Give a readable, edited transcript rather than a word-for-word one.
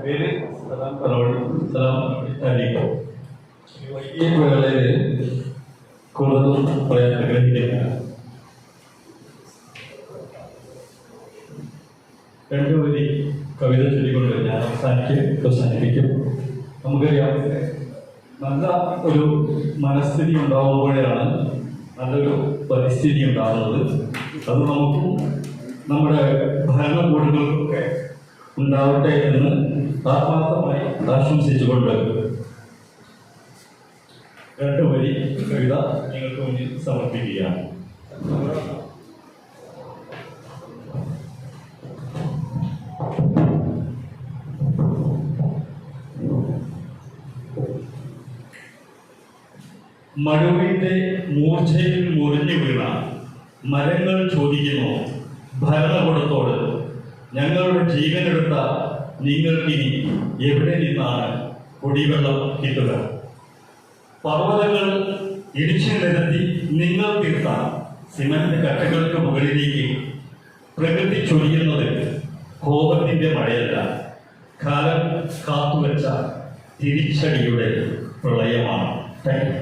പേര് സലാം പറവടി. സലാം അലിക്കോ. ഈ വേളയിൽ കൂടുതലൊന്നും പറയാൻ ആഗ്രഹിക്കില്ല. രണ്ടു വരി കവിത ചൊല്ലിക്കൊണ്ട് ഞാൻ അവസാനിപ്പിക്കും. നമുക്കറിയാം, നല്ല ഒരു മനസ്ഥിതി ഉണ്ടാകുമ്പോഴാണ് നല്ലൊരു പരിസ്ഥിതി ഉണ്ടാകുന്നത്. അത് നമുക്കും നമ്മുടെ ഭരണകൂടങ്ങൾക്കൊക്കെ ഉണ്ടാവട്ടെ എന്ന് ആത്മാർത്ഥമായി ആശംസിച്ചുകൊണ്ട് രണ്ടു വരി കവിത നിങ്ങൾക്ക് മുന്നിൽ സമർപ്പിക്കുകയാണ്. മഴവിന്റെ മൂർച്ചയിൽ മുറിഞ്ഞു വീണ മരങ്ങൾ ചോദിക്കുന്നു ഭരണകൂടത്തോട്, ഞങ്ങളുടെ ജീവനെടുത്ത നിങ്ങൾക്കിനി എവിടെ നിന്നാണ് കുടിവെള്ളം കിട്ടുക? പർവ്വതങ്ങൾ ഇടിച്ചു നിരത്തി നിങ്ങൾ തീർത്ത സിമന്റ് കട്ടകൾക്ക് മുകളിലേക്ക് പ്രകൃതി ചൊരിയുന്നത് കോപത്തിന്റെ മഴയല്ല, കാലം കാത്തുവെച്ച തിരിച്ചടിയുടെ പ്രളയമാണ്. Thank you.